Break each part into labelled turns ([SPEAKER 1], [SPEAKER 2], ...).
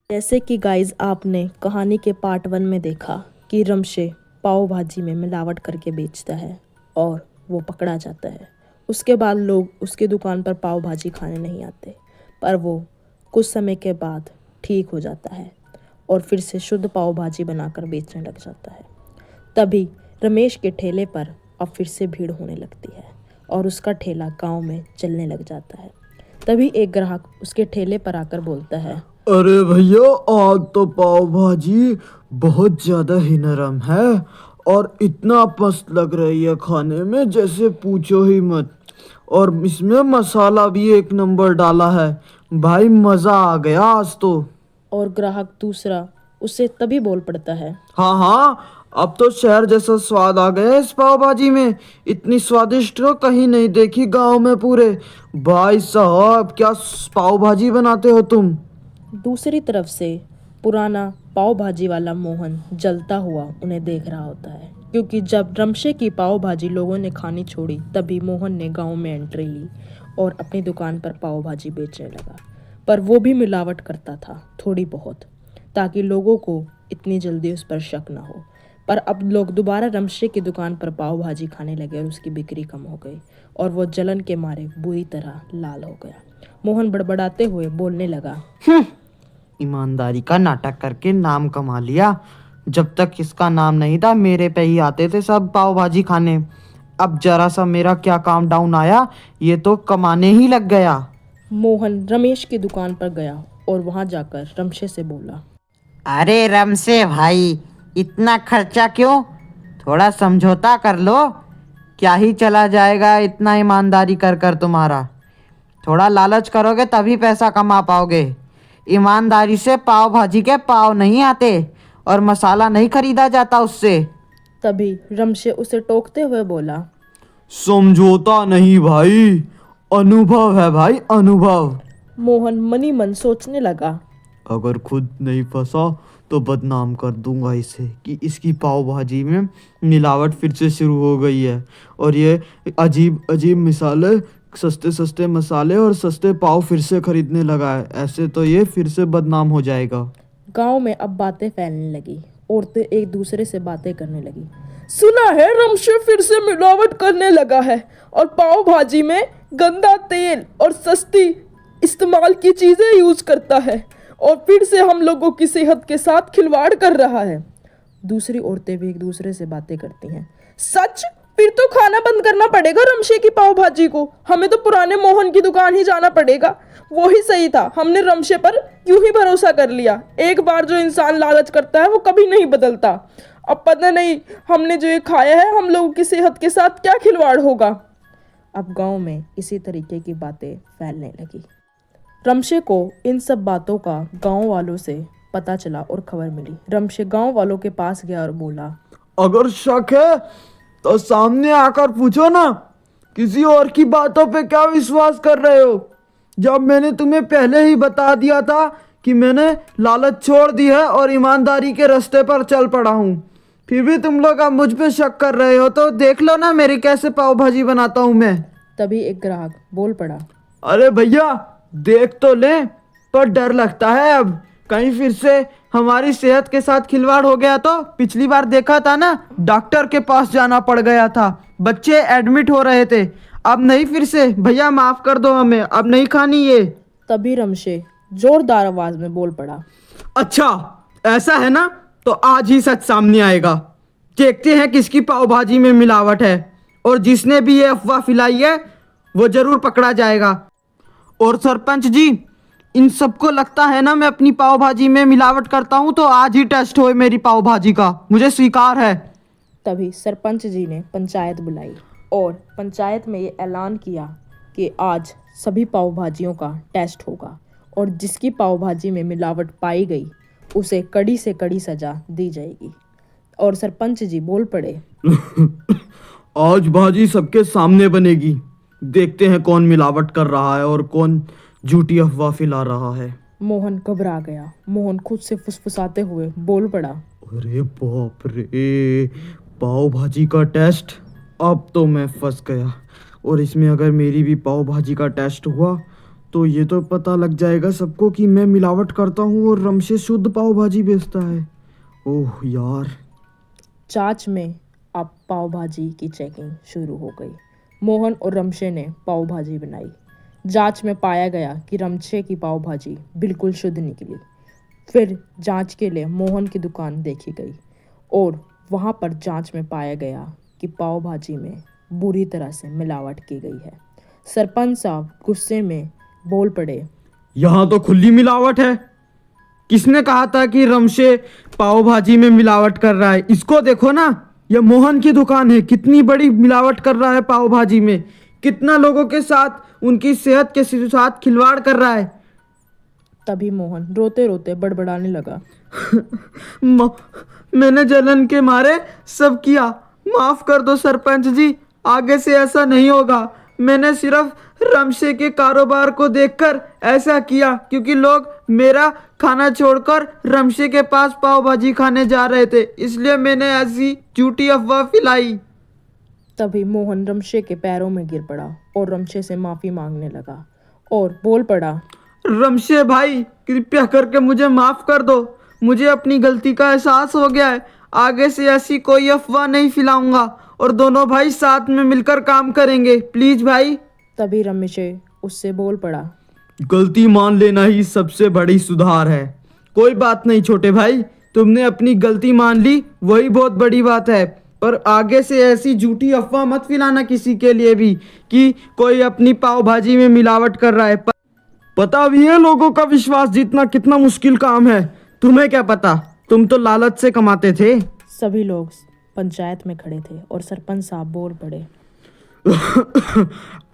[SPEAKER 1] जैसे कि गाइस आपने कहानी के पार्ट 1 में देखा कि रमशे पाव भाजी में मिलावट करके बेचता है और वो पकड़ा जाता है। उसके बाद लोग उसकी दुकान पर पाव भाजी खाने नहीं आते, पर वो कुछ समय के बाद ठीक हो जाता है और फिर से शुद्ध पाव भाजी बनाकर बेचने लग जाता है। तभी रमेश के ठेले पर अब फिर से भीड़ होने लगती है और उसका ठेला गांव में चलने लग जाता है। तभी एक ग्राहक उसके ठेले पर आकर बोलता है,
[SPEAKER 2] अरे भैया, आज तो पाव भाजी बहुत ज्यादा ही नरम है और इतना मस्त लग रही है खाने में, जैसे पूछो ही मत। और इसमें मसाला भी एक नंबर डाला है भाई, मजा आ गया आज तो।
[SPEAKER 1] और ग्राहक दूसरा उससे तभी बोल पड़ता है,
[SPEAKER 2] हाँ हाँ, अब तो शहर जैसा स्वाद आ गया इस पाव भाजी में। इतनी स्वादिष्ट तो कहीं नहीं देखी गांव में पूरे। भाई साहब, क्या पाव भाजी बनाते हो तुम।
[SPEAKER 1] दूसरी तरफ से पुराना पाव भाजी वाला मोहन जलता हुआ उन्हें देख रहा होता है, क्योंकि जब रमशे की पाव भाजी लोगों ने खानी छोड़ी तभी मोहन ने गांव में एंट्री ली और अपनी दुकान पर पाव भाजी बेचने लगा। पर वो भी मिलावट करता था थोड़ी बहुत, ताकि लोगों को इतनी जल्दी उस पर शक ना हो। पर अब लोग दोबारा रमशे की दुकान पर पाव भाजी खाने लगे और उसकी बिक्री कम हो गई और वो जलन के मारे बुरी तरह लाल हो गया। मोहन बड़बड़ाते हुए बोलने लगा,
[SPEAKER 2] ईमानदारी का नाटक करके नाम कमा लिया। जब तक इसका नाम नहीं था मेरे पे ही आते थे सब पाव भाजी खाने। अब जरा सा मेरा क्या काम डाउन आया, ये तो कमाने ही लग गया।
[SPEAKER 1] मोहन रमेश की दुकान पर गया और वहां जाकर रमशे से बोला,
[SPEAKER 3] अरे रमसे भाई, इतना खर्चा क्यों? थोड़ा समझौता कर लो। क्या ही चला जाएगा इतना ईमानदारी कर कर तुम्हारा। थोड़ा लालच करोगे तभी पैसा कमा पाओगे। ईमानदारी से पाव भाजी के पाव नहीं आते और मसाला नहीं खरीदा जाता उससे।
[SPEAKER 1] तभी रमशे उसे टोकते हुए बोला,
[SPEAKER 2] समझौता नहीं भाई, अनुभव है भाई, अनुभव।
[SPEAKER 1] मोहन मनी मन सोचने लगा,
[SPEAKER 2] अगर खुद नहीं फंसा तो बदनाम कर दूंगा इसे कि इसकी पाव भाजी में मिलावट फिर से शुरू हो गई है और ये अजीब अजीब मिसाले, सस्ते सस्ते मसाले और सस्ते पाव फिर से खरीदने लगा है। ऐसे तो ये फिर से बदनाम हो जाएगा।
[SPEAKER 1] गांव में अब बातें फैलने लगी। औरतें एक दूसरे से बातें करने लगी, सुना है रमशे फिर से मिलावट करने लगा है और पाव भाजी में गंदा तेल और सस्ती इस्तेमाल की चीजें यूज करता है और फिर से हम लोगों की सेहत के साथ खिलवाड़ कर रहा है। दूसरी औरतें भी एक दूसरे से बातें करती हैं, सच? फिर तो खाना बंद करना पड़ेगा रमशे की पाव भाजी को। हमें तो पुराने मोहन की दुकान ही जाना पड़ेगा, वो ही सही था। हमने रमशे पर क्यों ही भरोसा कर लिया। एक बार जो इंसान लालच करता है वो कभी नहीं बदलता। अब पता नहीं हमने जो ये खाया है हम लोगों की सेहत के साथ क्या खिलवाड़ होगा। अब गांव में इसी तरीके की बातें फैलने लगी। रमशे को इन सब बातों का गांव वालों से पता चला और खबर मिली। रमशे गांव वालों के पास गया और बोला,
[SPEAKER 2] अगर शक है तो सामने आकर पूछो ना, किसी और की बातों पे क्या विश्वास कर रहे हो, जब मैंने तुम्हें पहले ही बता दिया था कि मैंने लालच छोड़ दी है और ईमानदारी के रास्ते पर चल पड़ा हूँ। फिर भी तुम लोग अब मुझ पे शक कर रहे हो, तो देख लो ना मेरी कैसे पाव भाजी बनाता हूँ मैं।
[SPEAKER 1] तभी एक ग्राहक बोल पड़ा,
[SPEAKER 2] अरे भैया, देख तो ले, पर डर लगता है अब कहीं फिर से हमारी सेहत के साथ खिलवाड़ हो गया तो। पिछली बार देखा था ना, डॉक्टर के पास जाना पड़ गया था, बच्चे एडमिट हो रहे थे। अब नहीं फिर से, भैया माफ कर दो हमें, अब नहीं खानी ये।
[SPEAKER 1] तभी रमशे जोरदार आवाज में बोल पड़ा,
[SPEAKER 2] अच्छा ऐसा है ना, तो आज ही सच सामने आएगा। देखते हैं किसकी पाव भाजी में मिलावट है और जिसने भी ये अफवाह फैलाई है वो जरूर पकड़ा जाएगा। और सरपंच जी, इन सबको लगता है ना मैं अपनी पाव भाजी में मिलावट करता हूँ, तो आज ही टेस्ट होए मेरी पाव भाजी का, मुझे स्वीकार है।
[SPEAKER 1] तभी सरपंच जी ने पंचायत बुलाई और पंचायत में ये ऐलान किया कि आज सभी पाव भाजियों का टेस्ट होगा और जिसकी पाव भाजी में मिलावट पाई गई उसे कड़ी से कड़ी सजा दी जाएगी। और सरपंच जी बोल पड़े,
[SPEAKER 2] आज भाजी सबके सामने बनेगी, देखते हैं कौन मिलावट कर रहा है और कौन झूठी अफवाह फैला रहा है।
[SPEAKER 1] मोहन घबरा गया। मोहन खुद से फुसफुसाते हुए बोल पड़ा,
[SPEAKER 2] अरे बाप रे, पाव भाजी का टेस्ट, अब तो मैं फंस गया। और इसमें अगर मेरी भी पाव भाजी का टेस्ट हुआ तो ये तो पता लग जाएगा सबको कि मैं मिलावट करता हूँ और रमशे शुद्ध पाव भाजी बेचता है। ओह यार।
[SPEAKER 1] जांच में अब पाव भाजी की चेकिंग शुरू हो गई। मोहन और रमशे ने पाव भाजी बनाई। जांच में पाया गया कि रमशे की पाव भाजी बिल्कुल शुद्ध निकली। फिर जांच के लिए मोहन की दुकान देखी गई और वहां पर जांच में पाया गया कि पाव भाजी में बुरी तरह से मिलावट की गई है। सरपंच साहब गुस्से में बोल पड़े,
[SPEAKER 2] यहाँ तो खुली मिलावट है। किसने कहा था कि रमशे पाव भाजी में मिलावट कर रहा है? इसको देखो ना, ये मोहन की दुकान है, कितनी बड़ी मिलावट कर रहा है पाव भाजी में। कितना लोगों के साथ, उनकी सेहत के साथ खिलवाड़ कर रहा है।
[SPEAKER 1] तभी मोहन रोते रोते बड़बड़ाने लगा।
[SPEAKER 2] मैंने जलन के मारे सब किया, माफ कर दो सरपंच जी, आगे से ऐसा नहीं होगा। मैंने सिर्फ रमशे के कारोबार को देखकर ऐसा किया, क्योंकि लोग मेरा खाना छोड़कर रमशे के पास पाव भाजी खाने जा रहे थे, इसलिए मैंने ऐसी झूठी अफवाह फैलाई।
[SPEAKER 1] तभी मोहन रमशे के पैरों में गिर पड़ा और रमशे से माफी मांगने लगा और बोल पड़ा,
[SPEAKER 2] रमशे भाई, कृपया करके मुझे माफ कर दो। मुझे अपनी गलती का एहसास हो गया है। आगे से ऐसी कोई अफवाह नहीं फैलाऊंगा और दोनों भाई साथ में मिलकर काम करेंगे, प्लीज भाई।
[SPEAKER 1] तभी रमशे उससे बोल पड़ा,
[SPEAKER 2] गलती मान लेना ही सबसे बड़ी सुधार है। कोई बात नहीं छोटे भाई, तुमने अपनी गलती मान ली, वही बहुत बड़ी बात है। पर आगे से ऐसी झूठी अफवाह मत फैलाना किसी के लिए भी कि कोई अपनी पाव भाजी में मिलावट कर रहा है। पता भी है लोगों का विश्वास जीतना कितना मुश्किल काम है। तुम्हें क्या पता, तुम तो लालच से कमाते थे।
[SPEAKER 1] सभी लोग पंचायत में खड़े थे और सरपंच साहब बोल पड़े,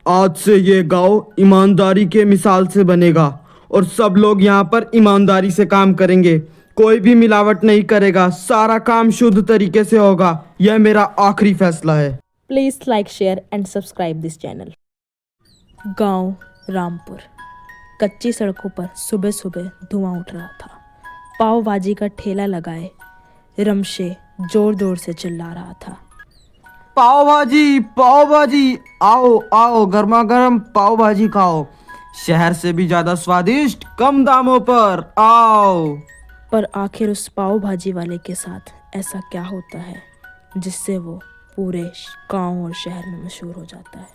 [SPEAKER 2] आज से ये गांव ईमानदारी के मिसाल से बनेगा और सब लोग यहाँ पर ईमानदारी से काम करेंगे। कोई भी मिलावट नहीं करेगा, सारा काम शुद्ध तरीके से होगा। यह मेरा आखिरी फैसला है।
[SPEAKER 1] Please like, share and subscribe this channel. गांव रामपुर। कच्ची सड़कों पर सुबह सुबह धुआं उठ रहा था। पाव भाजी का ठेला लगाए रमशे जोर जोर से चिल्ला रहा था,
[SPEAKER 2] पाव भाजी, आओ आओ, गर्मा गर्म पाव भाजी खाओ, शहर से भी ज्यादा स्वादिष्ट, कम दामों पर, आओ।
[SPEAKER 1] पर आखिर उस पाव भाजी वाले के साथ ऐसा क्या होता है जिससे वो पूरे गांव और शहर में मशहूर हो जाता है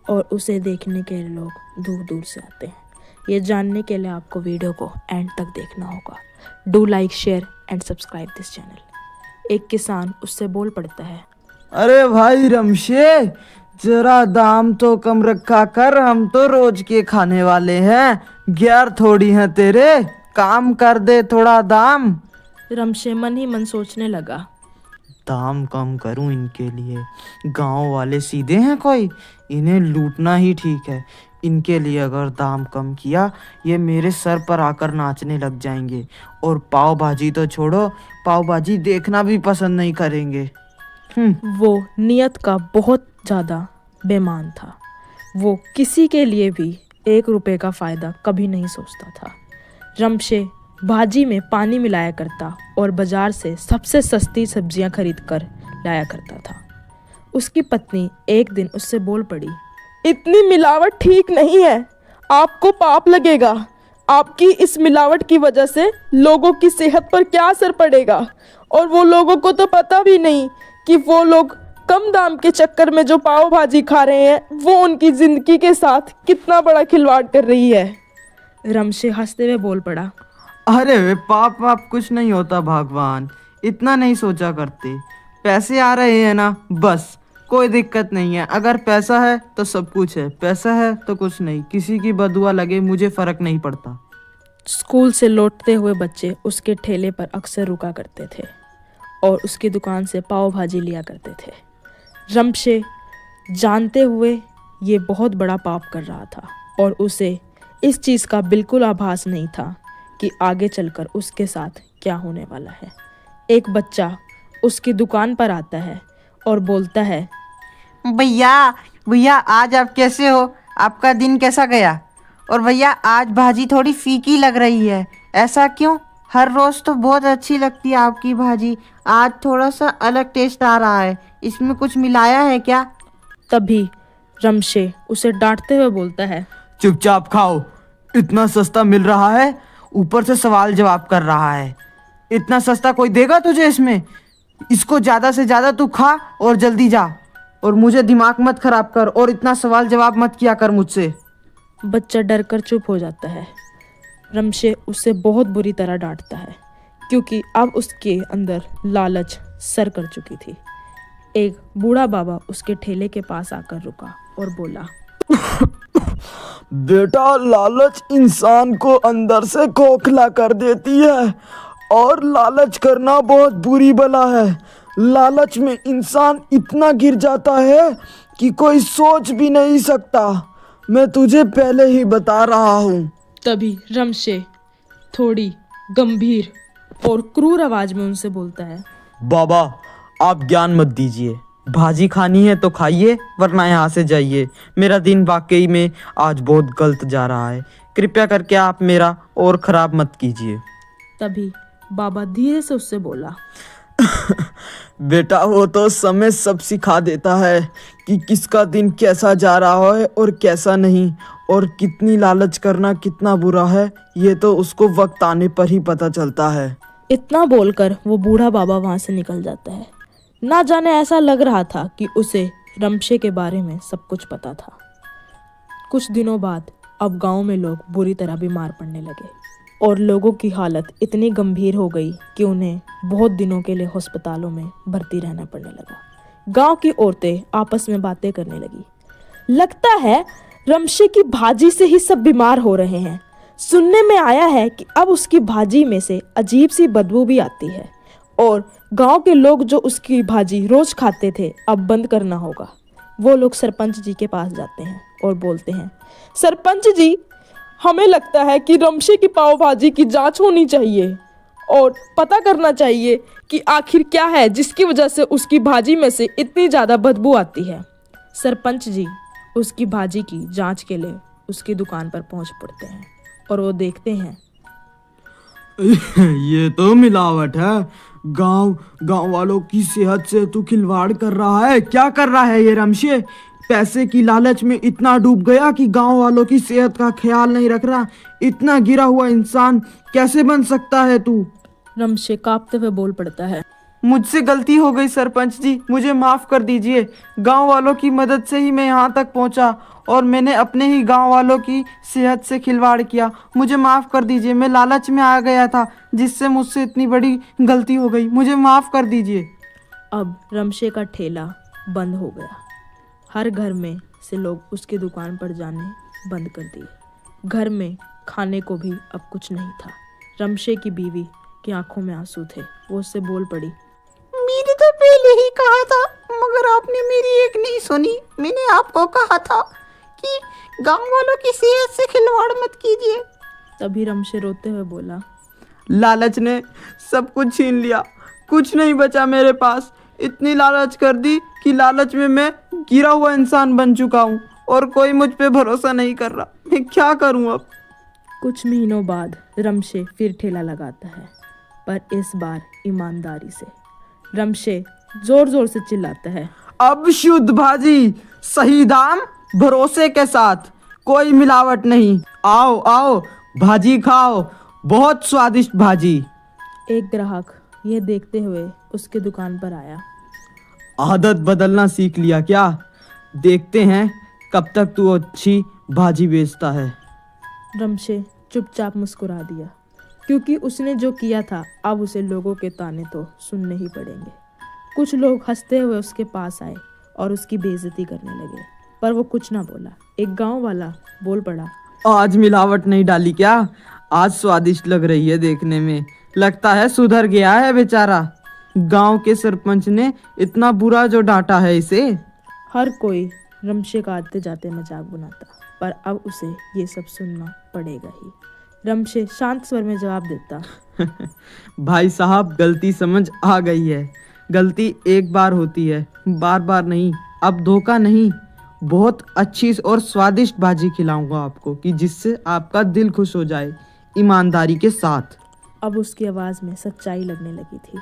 [SPEAKER 1] और उसे देखने के लिए लोग दूर दूर से आते हैं? ये जानने के लिए आपको वीडियो को एंड तक देखना होगा। Do like, share and subscribe this channel. एक किसान उससे बोल पड़ता है,
[SPEAKER 2] अरे भाई रमशे, जरा दाम तो कम रखा कर, हम तो रोज के खाने वाले हैं, ग्यार थोड़ी हैं तेरे, काम कर दे थोड़ा दाम।
[SPEAKER 1] रमशे मन ही मन सोचने लगा,
[SPEAKER 3] दाम कम करूं इनके लिए? गांव वाले सीधे हैं कोई, इन्हें लूटना ही ठीक है। इनके लिए अगर दाम कम किया, ये मेरे सर पर आकर नाचने लग जाएंगे और पाव भाजी तो छोड़ो, पाव भाजी देखना भी पसंद नहीं करेंगे।
[SPEAKER 1] वो नियत का बहुत ज़्यादा बेईमान था। वो किसी के लिए भी 1 रुपए का फ़ायदा कभी नहीं सोचता था। रमशे भाजी में पानी मिलाया करता और बाजार से सबसे सस्ती सब्जियां खरीद कर लाया करता था। उसकी पत्नी एक दिन उससे बोल पड़ी, इतनी मिलावट ठीक नहीं है, आपको पाप लगेगा। आपकी इस मिलावट की वजह से लोगों की सेहत पर क्या असर पड़ेगा, और वो लोगों को तो पता भी नहीं कि वो लोग कम दाम के चक्कर में जो पाव भाजी खा रहे हैं वो उनकी जिंदगी के साथ कितना बड़ा खिलवाड़ कर रही है। रमशे हंसते हुए बोल पड़ा,
[SPEAKER 2] अरे वे पाप वाप कुछ नहीं होता भगवान, इतना नहीं सोचा करते। पैसे आ रहे हैं ना, बस, कोई दिक्कत नहीं है। अगर पैसा है तो सब कुछ है, पैसा है तो कुछ नहीं, किसी की बदुआ लगे मुझे फर्क नहीं पड़ता।
[SPEAKER 1] स्कूल से लौटते हुए बच्चे उसके ठेले पर अक्सर रुका करते थे और उसकी दुकान से पाव भाजी लिया करते थे। रमशे जानते हुए ये बहुत बड़ा पाप कर रहा था और उसे इस चीज़ का बिल्कुल आभास नहीं था कि आगे चलकर उसके साथ क्या होने वाला है। एक बच्चा उसकी दुकान पर आता है और बोलता है,
[SPEAKER 3] भैया आज आप कैसे हो? आपका दिन कैसा गया? और भैया आज भाजी थोड़ी फीकी लग रही है, ऐसा क्यों? हर रोज तो बहुत अच्छी लगती है आपकी भाजी, आज थोड़ा सा अलग टेस्ट आ रहा है, इसमें कुछ मिलाया है क्या?
[SPEAKER 1] तभी रमशे उसे डांटते हुए बोलता है,
[SPEAKER 2] चुपचाप खाओ, इतना सस्ता मिल रहा है, ऊपर से सवाल जवाब कर रहा है। इतना सस्ता कोई देगा तुझे इसमें? इसको ज़्यादा से ज़्यादा तू खा और जल्दी जा, और मुझे दिमाग मत खराब कर और इतना सवाल जवाब मत किया कर मुझसे।
[SPEAKER 1] बच्चा डरकर चुप हो जाता है। रमशे उसे बहुत बुरी तरह डांटता है क्योंकि अब उसके अंदर लालच सर कर चुकी थी। एक बूढ़ा बाबा उसके ठेले के पास आकर रुका और बोला,
[SPEAKER 2] बेटा, लालच इंसान को अंदर से खोखला कर देती है और लालच करना बहुत बुरी बला है। लालच में इंसान इतना गिर जाता है कि कोई सोच भी नहीं सकता। मैं तुझे पहले ही बता रहा हूँ।
[SPEAKER 1] तभी रमशे थोड़ी गंभीर और क्रूर आवाज में उनसे बोलता है,
[SPEAKER 2] बाबा, आप ज्ञान मत दीजिए। भाजी खानी है तो खाइए, वरना यहाँ से जाइए। मेरा दिन वाकई में आज बहुत गलत जा रहा है। कृपया करके आप मेरा और खराब मत कीजिए।
[SPEAKER 1] तभी बाबा धीरे से उससे बोला,
[SPEAKER 2] बेटा, वो तो समय सब सिखा देता है कि किसका दिन कैसा जा रहा है और कैसा नहीं, और कितनी लालच करना कितना बुरा है, ये तो उसको वक्त आने पर ही पता चलता है।
[SPEAKER 1] इतना बोलकर वो बूढ़ा बाबा वहां से निकल जाता है। ना जाने ऐसा लग रहा था कि उसे रमशे के बारे में सब कुछ पता था। कुछ दिनों बाद अब गांव में लोग बुरी तरह बीमार पड़ने लगे और लोगों की हालत इतनी गंभीर हो गई कि उन्हें बहुत दिनों के लिए अस्पतालों में भर्ती रहना पड़ने लगा। गांव की औरतें आपस में बातें करने लगी, लगता है रमशे की भाजी से ही सब बीमार हो रहे हैं। सुनने में आया है कि अब उसकी भाजी में से अजीब सी बदबू भी आती है और गांव के लोग जो उसकी भाजी रोज खाते थे अब बंद करना होगा। वो लोग सरपंच जी के पास जाते हैं और बोलते हैं, सरपंच जी, हमें लगता है कि रमशे की पाव भाजी की जांच होनी चाहिए और पता करना चाहिए कि आखिर क्या है जिसकी वजह से उसकी भाजी में से इतनी ज़्यादा बदबू आती है। सरपंच जी उसकी भाजी की जांच के लिए उसकी दुकान पर पहुंच पड़ते हैं और वो देखते हैं,
[SPEAKER 2] ये तो मिलावट है। गांव वालों की सेहत से तू खिलवाड़ कर रहा है। क्या कर रहा है ये रमशे? पैसे की लालच में इतना डूब गया कि गांव वालों की सेहत का ख्याल नहीं रख रहा। इतना गिरा हुआ इंसान कैसे बन सकता है तू?
[SPEAKER 1] रमशे कांपते हुए बोल पड़ता है,
[SPEAKER 2] मुझसे गलती हो गई सरपंच जी, मुझे माफ कर दीजिए। गांव वालों की मदद से ही मैं यहाँ तक पहुँचा और मैंने अपने ही गांव वालों की सेहत से खिलवाड़ किया। मुझे माफ कर दीजिए, मैं लालच में आ गया था जिससे मुझसे इतनी बड़ी गलती हो गई। मुझे माफ कर दीजिए।
[SPEAKER 1] अब रमशे का ठेला बंद हो गया। हर घर में से लोग उसकी दुकान पर जाने बंद कर दिए। घर में खाने को भी अब कुछ नहीं था। रमशे की बीवी की आंखों में आंसू थे। वो उससे बोल पड़ी,
[SPEAKER 3] मैंने तो पहले ही कहा था, मगर आपने मेरी एक नहीं सुनी। मैंने आपको कहा था कि गांव वालों की सेहत से खिलवाड़ मत कीजिए।
[SPEAKER 1] तभी रमशे रोते हुए बोला,
[SPEAKER 2] लालच ने सब कुछ छीन लिया, कुछ नहीं बचा मेरे पास। इतनी लालच कर दी कि लालच में मैं गिरा हुआ इंसान बन चुका हूँ और कोई मुझ पे भरोसा नहीं कर रहा। मैं क्या करूँ अब?
[SPEAKER 1] कुछ महीनों बाद रमशे फिर ठेला लगाता है, पर इस बार ईमानदारी से। रमशे जोर जोर से चिल्लाता है,
[SPEAKER 2] अब शुद्ध भाजी, सही दाम, भरोसे के साथ, कोई मिलावट नहीं। आओ आओ, भाजी खाओ, बहुत स्वादिष्ट भाजी।
[SPEAKER 1] एक ग्राहक यह देखते हुए उसकी दुकान पर आया।
[SPEAKER 2] आदत बदलना सीख लिया क्या? देखते हैं कब तक तू अच्छी भाजी बेचता है।
[SPEAKER 1] रमशे चुपचाप मुस्कुरा दिया क्योंकि उसने जो किया था अब उसे लोगों के ताने तो सुनने ही पड़ेंगे। कुछ लोग हंसते हुए उसके पास आए और उसकी बेइज्जती करने लगे, पर वो कुछ ना बोला। एक गांव वाला बोल पड़ा,
[SPEAKER 2] आज मिलावट नहीं डाली क्या? आज स्वादिष्ट लग रही है देखने में। लगता है सुधर गया है बेचारा। गांव के सरपंच ने इतना बुरा जो डांटा है इसे।
[SPEAKER 1] हर कोई रमशे का आते जाते मजाक बनाता, पर अब उसे ये सब सुनना पड़ेगा ही। रमशे शांत स्वर में जवाब देता,
[SPEAKER 2] भाई साहब, गलती समझ आ गई है। गलती एक बार होती है, बार बार नहीं। अब धोखा नहीं, बहुत अच्छी और स्वादिष्ट भाजी खिलाऊंगा आपको कि जिससे आपका दिल खुश हो जाए, ईमानदारी के साथ।
[SPEAKER 1] अब उसकी आवाज़ में सच्चाई लगने लगी थी।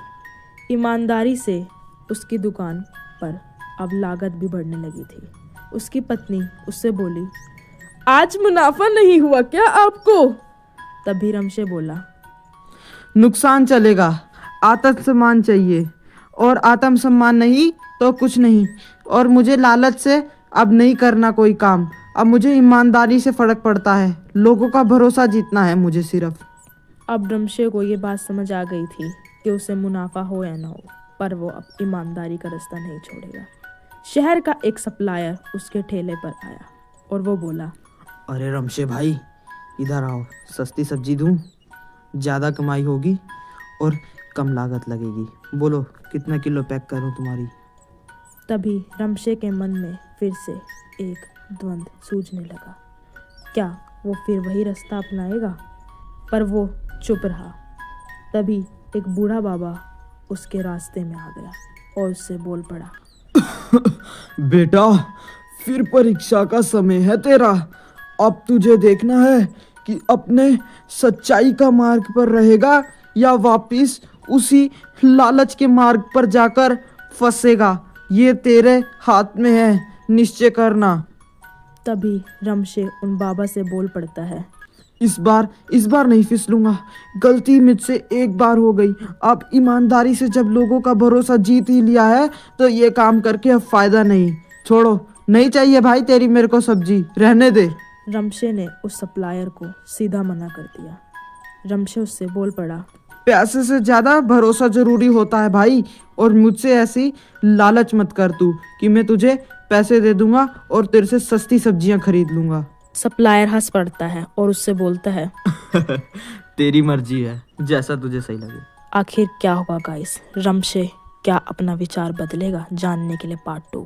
[SPEAKER 1] ईमानदारी से उसकी दुकान पर अब लागत भी बढ़ने लगी थी। उसकी पत्नी उससे बोली, आज मुनाफा नहीं हुआ क्या आपको? तभी रमशे बोला,
[SPEAKER 2] नुकसान चलेगा, आत्मसम्मान चाहिए, और आत्मसम्मान नहीं तो कुछ नहीं। और मुझे लालच से अब नहीं करना कोई काम, अब मुझे ईमानदारी से फर्क पड़ता है, लोगों का भरोसा जीतना है मुझे सिर्फ।
[SPEAKER 1] अब रमशे को ये बात समझ आ गई थी कि उसे मुनाफा हो या ना हो, पर वो अब ईमानदारी का रास्ता नहीं छोड़ेगा। शहर का एक सप्लायर उसके ठेले पर आया और वो बोला,
[SPEAKER 2] अरे रमशे भाई, इधर आओ, सस्ती सब्जी दूं, ज़्यादा कमाई होगी और कम लागत लगेगी। बोलो कितना किलो पैक करूं तुम्हारी?
[SPEAKER 1] तभी रमशे के मन में फिर से एक द्वंद सूझने लगा। क्या वो फिर वही रास्ता अपनाएगा? पर वो चुप रहा। तभी एक बूढ़ा बाबा उसके रास्ते में आ गया और उससे बोल पड़ा,
[SPEAKER 2] बेटा, फिर परीक्षा का समय है तेरा। अब तुझे देखना है कि अपने सच्चाई का मार्ग पर रहेगा या वापिस उसी लालच के मार्ग पर जाकर फंसेगा। ये तेरे हाथ में है, निश्चय करना।
[SPEAKER 1] तभी रमशे उन बाबा से बोल पड़ता है,
[SPEAKER 2] इस बार नहीं फिसलूंगा। गलती मुझसे एक बार हो गई। अब ईमानदारी से जब लोगों का भरोसा जीत ही लिया है तो ये काम करके अब फायदा नहीं। छोड़ो, नहीं चाहिए भाई तेरी मेरे को सब्जी, रहने दे।
[SPEAKER 1] रमशे ने उस सप्लायर को सीधा मना कर दिया। रमशे उससे बोल पड़ा,
[SPEAKER 2] पैसे से ज्यादा भरोसा जरूरी होता है भाई, और मुझसे ऐसी लालच मत कर तू कि मैं तुझे पैसे दे दूंगा और तेरे से सस्ती सब्जियां खरीद लूंगा।
[SPEAKER 1] सप्लायर हंस पड़ता है और उससे बोलता है,
[SPEAKER 2] तेरी मर्जी है, जैसा तुझे सही लगे।
[SPEAKER 1] आखिर क्या होगा गाइस? रमशे क्या अपना विचार बदलेगा? जानने के लिए पार्ट 2।